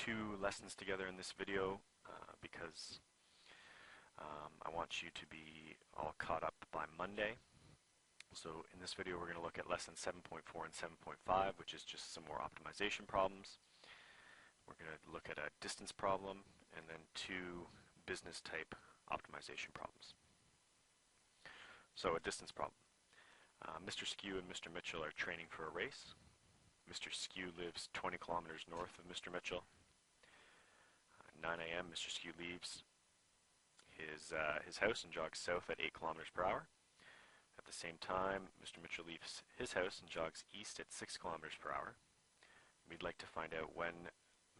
two lessons together in this video because I want you to be all caught up by Monday. So in this video we're going to look at lesson 7.4 and 7.5, which is just some more optimization problems. We're going to look at a distance problem and then two business type optimization problems. So a distance problem. Mr. Skew and Mr. Mitchell are training for a race. Mr. Skew lives 20 kilometers north of Mr. Mitchell. 9 a.m. Mr. Skew leaves his house and jogs south at 8 kilometers per hour. At the same time, Mr. Mitchell leaves his house and jogs east at 6 kilometers per hour. We'd like to find out when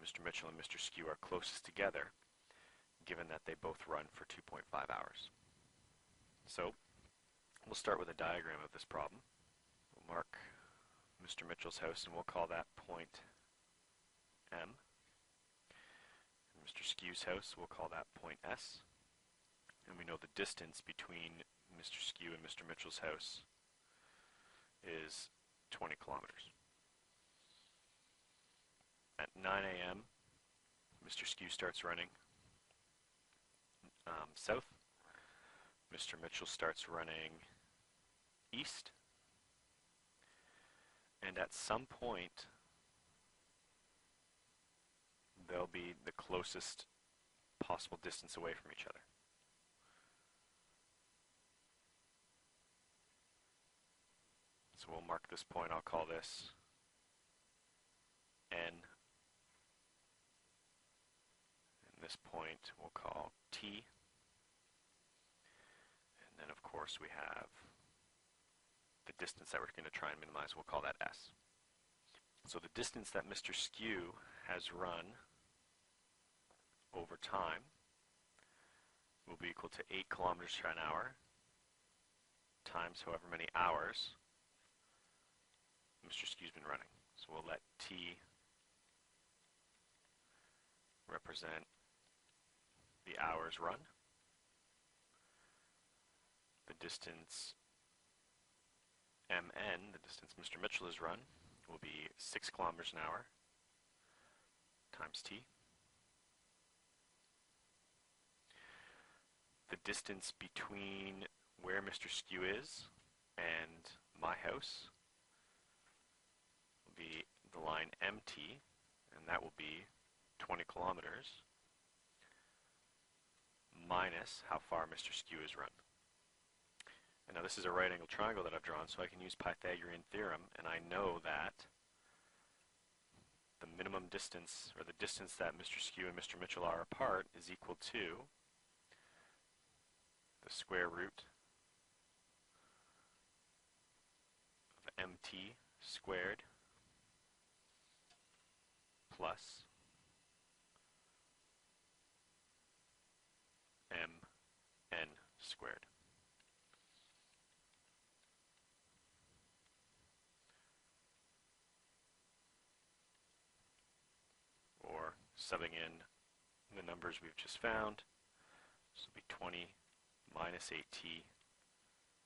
Mr. Mitchell and Mr. Skew are closest together, given that they both run for 2.5 hours. So, we'll start with a diagram of this problem. We'll mark Mr. Mitchell's house and we'll call that point M. And Mr. Skew's house, we'll call that point S. And we know the distance between Mr. Skew and Mr. Mitchell's house is 20 kilometers. At 9 a.m., Mr. Skew starts running south. Mr. Mitchell starts running east. And at some point, they'll be the closest possible distance away from each other. So we'll mark this point, I'll call this N. And this point we'll call T. And then of course we have the distance that we're going to try and minimize, we'll call that S. So the distance that Mr. Skew has run over time will be equal to 8 kilometers per hour times however many hours Mr. Skew's been running. So we'll let T represent the hours run. The distance Mn, the distance Mr. Mitchell has run, will be 6 kilometers an hour times T. The distance between where Mr. Skew is and my house will be the line MT, and that will be 20 kilometers minus how far Mr. Skew has run. And now this is a right angle triangle that I've drawn, so I can use Pythagorean theorem, and I know that the minimum distance, or the distance that Mr. Skew and Mr. Mitchell are apart, is equal to the square root of MT squared plus MN squared. Or subbing in the numbers we've just found, this will be 20 minus 8t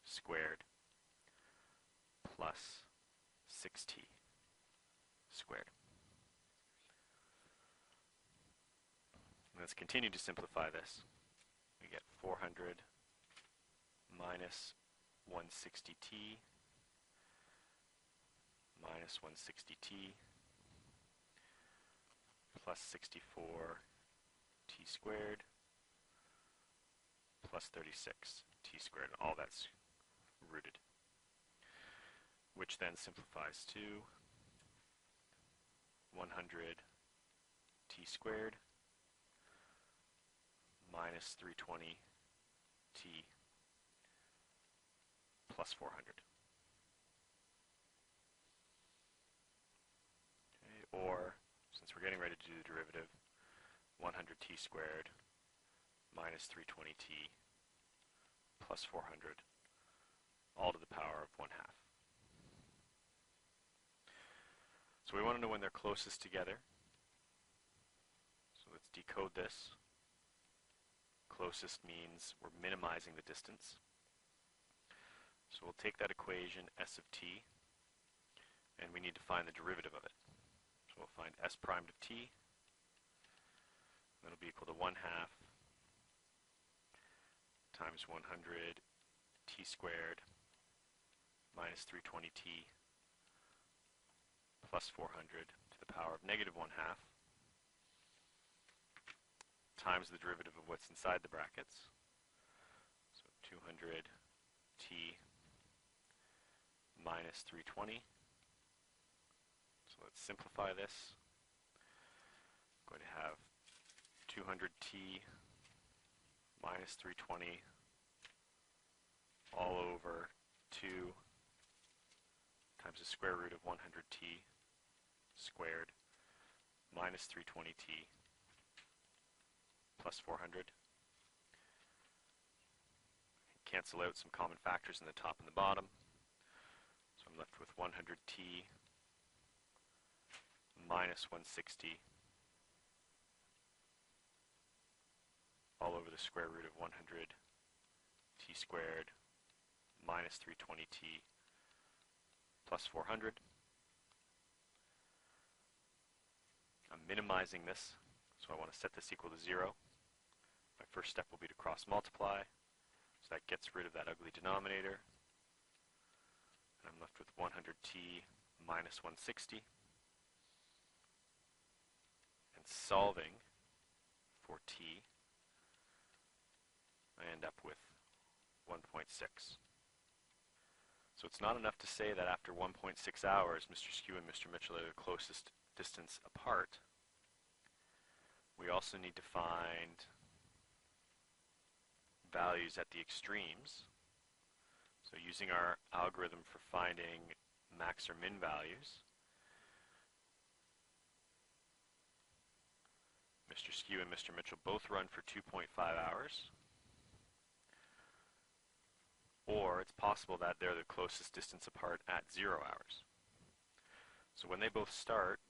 squared plus 6t squared. Let's continue to simplify this. We get 400 minus 160t minus 160t plus 64t squared plus 36t squared. All that's rooted, which then simplifies to 100t squared minus 320t plus 400. Okay, or, since we're getting ready to do the derivative, 100t squared minus 320t plus 400, all to the power of 1/2. So we want to know when they're closest together. So let's decode this. Closest means we're minimizing the distance. So we'll take that equation, S of t, and we need to find the derivative of it. So we'll find S primed of t times 100 t squared minus 320t plus 400 to the power of negative 1/2 times the derivative of what's inside the brackets. So 200t minus 320. So let's simplify this. I'm going to have 200t minus 320 all over 2 times the square root of 100t squared minus 320t plus 400. Cancel out some common factors in the top and the bottom. So I'm left with 100t minus 160 all over the square root of 100t squared minus 320t plus 400. I'm minimizing this, so I want to set this equal to 0. My first step will be to cross multiply, so that gets rid of that ugly denominator. And I'm left with 100t minus 160. And solving for t, I end up with 1.6. So it's not enough to say that after 1.6 hours, Mr. Skew and Mr. Mitchell are the closest distance apart. We also need to find values at the extremes. So using our algorithm for finding max or min values, Mr. Skew and Mr. Mitchell both run for 2.5 hours. Or it's possible that they're the closest distance apart at 0 hours. So when they both start,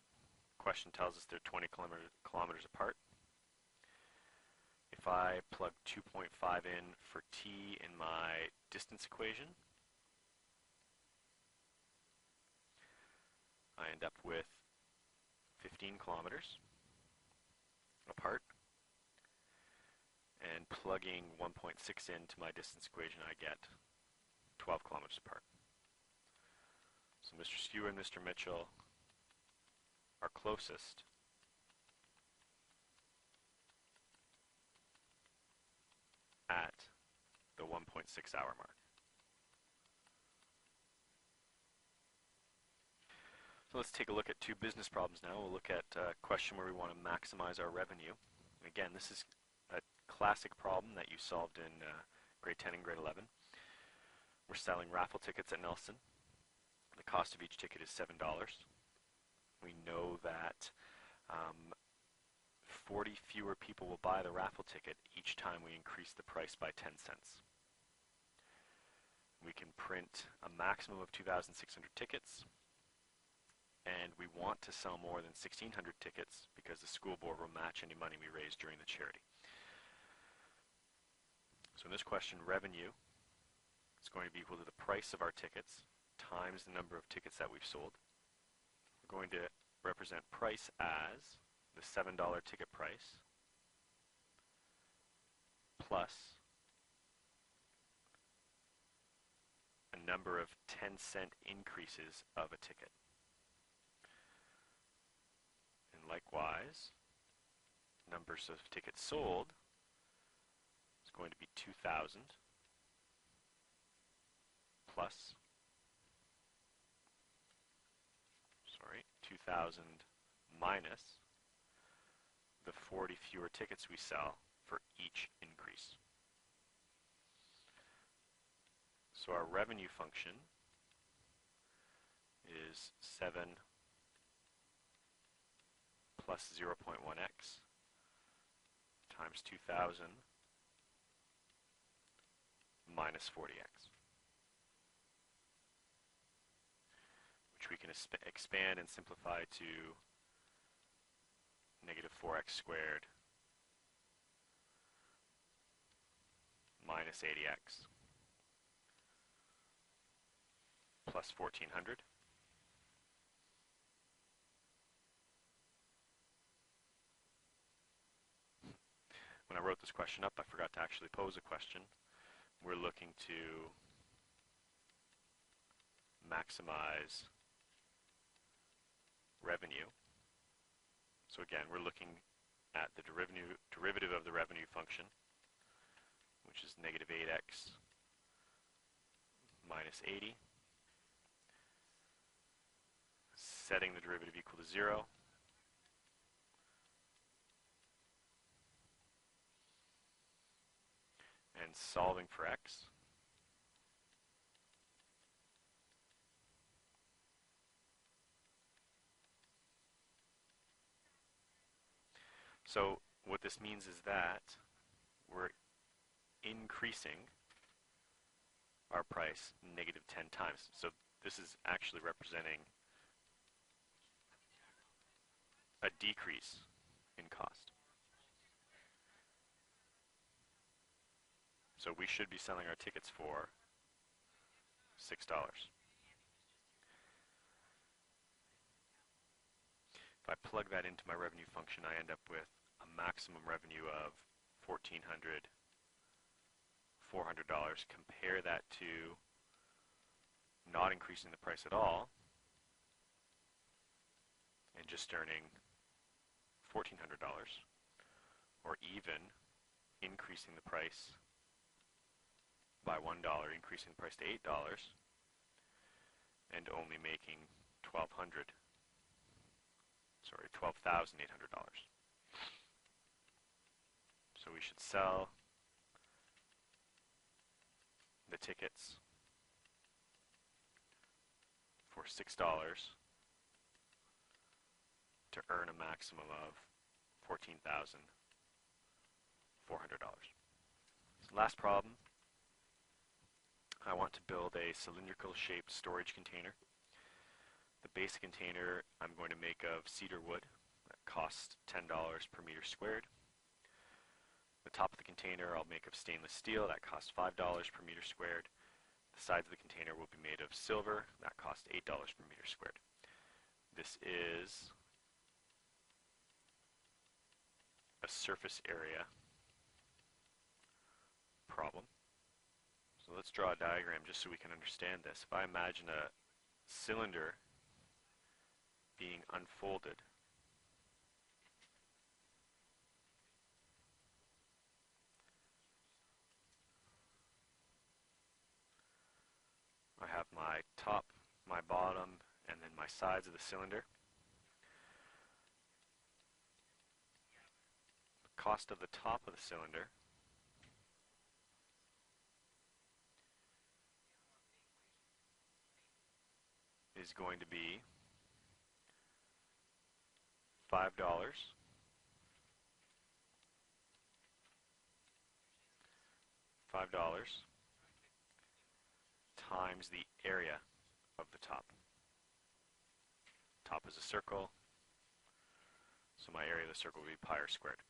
the question tells us they're 20 kilometers apart. If I plug 2.5 in for t in my distance equation, I end up with 15 kilometers apart. And plugging 1.6 into my distance equation, I get 12 kilometers apart. So Mr. Skew and Mr. Mitchell are closest at the 1.6 hour mark. So let's take a look at two business problems now. We'll look at a question where we want to maximize our revenue. Again, this is a classic problem that you solved in grade 10 and grade 11. We're selling raffle tickets at Nelson. The cost of each ticket is $7. We know that 40 fewer people will buy the raffle ticket each time we increase the price by 10 cents. We can print a maximum of 2,600 tickets, and we want to sell more than 1,600 tickets because the school board will match any money we raise during the charity. So in this question, revenue is going to be equal to the price of our tickets times the number of tickets that we've sold. We're going to represent price as the $7 ticket price plus a number of 10-cent increases of a ticket. And likewise, numbers of tickets sold is going to be 2,000 plus 2,000 minus the 40 fewer tickets we sell for each increase. So our revenue function is 7 plus 0.1x times 2,000 minus 40x, which we can expand and simplify to negative 4x squared minus 80x plus 1,400. When I wrote this question up, I forgot to actually pose a question. we're looking to maximize revenue. So again, we're looking at the derivative of the revenue function, which is negative 8x minus 80, setting the derivative equal to 0, and solving for x. So what this means is that we're increasing our price negative 10 times. So this is actually representing a decrease in cost. So we should be selling our tickets for $6. If I plug that into my revenue function, I end up with a maximum revenue of $1,400, $400. Compare that to not increasing the price at all and just earning $1,400, or even increasing the price by $1, increasing the price to $8, and only making $1,800. So we should sell the tickets for $6 to earn a maximum of $14,400. So last problem, I want to build a cylindrical shaped storage container. The base container I'm going to make of cedar wood. That costs $10 per meter squared. The top of the container I'll make of stainless steel. That costs $5 per meter squared. The sides of the container will be made of silver. That costs $8 per meter squared. This is a surface area problem. So let's draw a diagram just so we can understand this. If I imagine a cylinder being unfolded, I have my top, my bottom, and then my sides of the cylinder. The cost of the top of the cylinder is going to be $5 times the area of the top. Top is a circle, so my area of the circle will be pi r squared.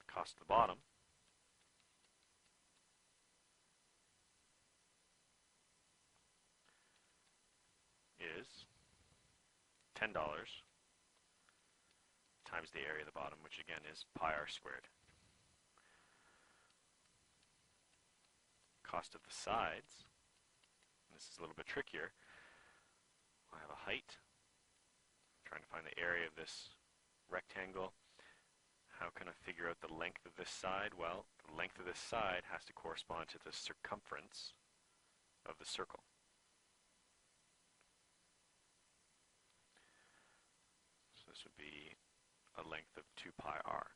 The cost of the bottom is $10 times the area of the bottom, which again is pi r squared. Cost of the sides, and this is a little bit trickier. I have a height. I'm trying to find the area of this rectangle. How can I figure out the length of this side? Well, the length of this side has to correspond to the circumference of the circle. So this would be a length of 2 pi r.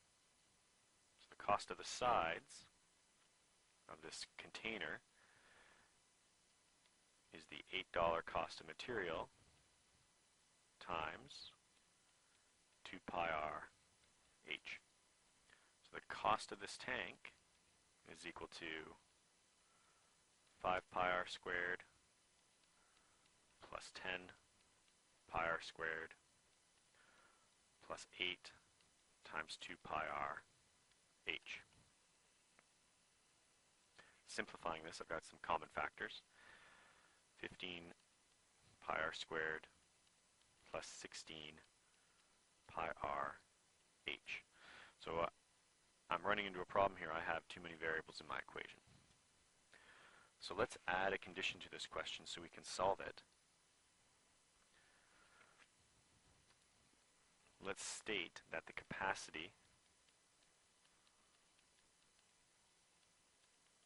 So the cost of the sides of this container is the $8 cost of material times 2 pi r h. So the cost of this tank is equal to 5 pi r squared plus 10 pi r squared plus 8 times 2 pi r h. Simplifying this, I've got some common factors. 15 pi r squared plus 16 pi r h. So I'm I'm running into a problem here. I have too many variables in my equation. So let's add a condition to this question so we can solve it. Let's state that the capacity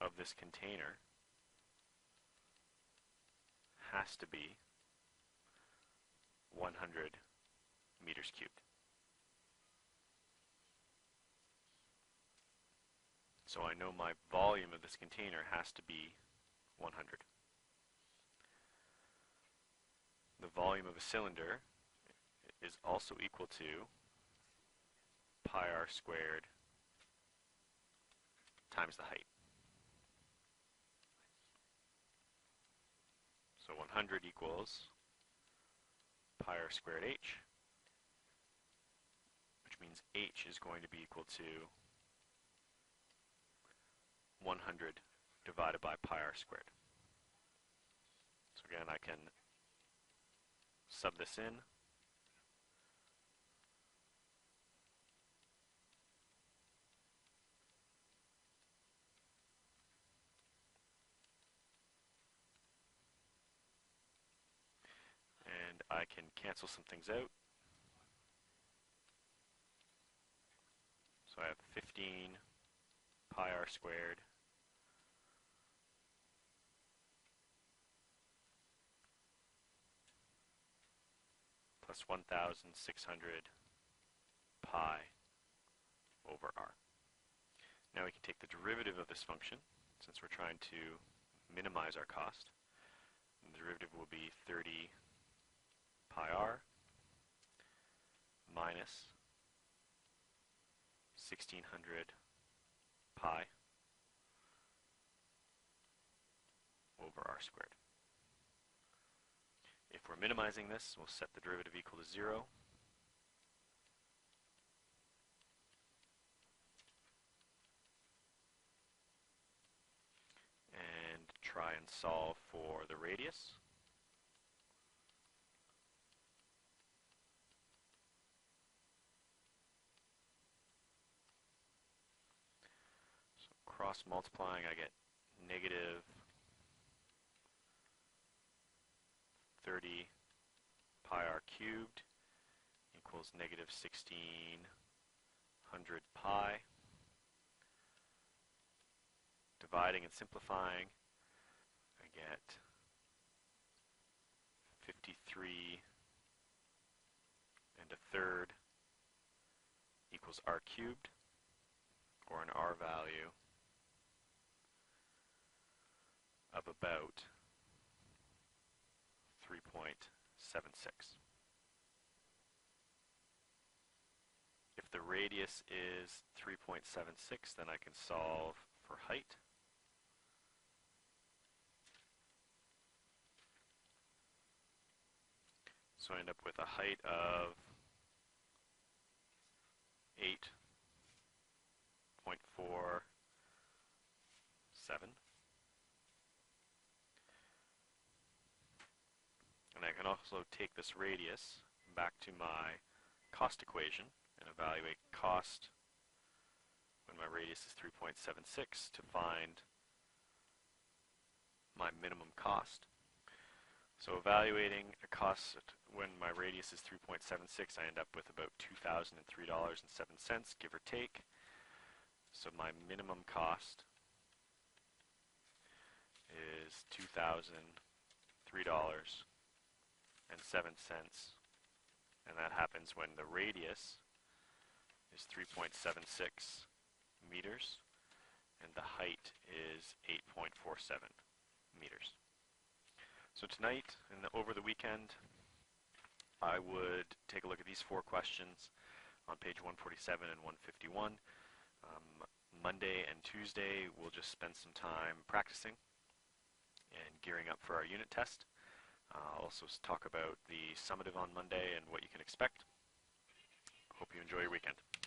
of this container has to be 100 meters cubed. So I know my volume of this container has to be 100. The volume of a cylinder is also equal to pi r squared times the height. So 100 equals pi r squared h, which means h is going to be equal to 100 divided by pi r squared. So again, I can sub this in. And I can cancel some things out. So I have 15 pi r squared plus 1,600 pi over r. Now we can take the derivative of this function, since we're trying to minimize our cost. And the derivative will be 30 pi r minus 1,600 pi over r squared. If we're minimizing this, we'll set the derivative equal to 0. And try and solve for the radius. So cross multiplying, I get negative 30 pi r cubed equals negative 1,600 pi. Dividing and simplifying, I get 53 and a third equals r cubed, or an r value of about 3.76. If the radius is 3.76, then I can solve for height. So I end up with a height of 8.47. And I can also take this radius back to my cost equation and evaluate cost when my radius is 3.76 to find my minimum cost. So evaluating a cost when my radius is 3.76, I end up with about $2,003.07, give or take. So my minimum cost is $2,003.07, and that happens when the radius is 3.76 meters and the height is 8.47 meters. So tonight and over the weekend, I would take a look at these 4 questions on page 147 and 151. Monday and Tuesday, we'll just spend some time practicing and gearing up for our unit test. I'll also talk about the summative on Monday and what you can expect. Hope you enjoy your weekend.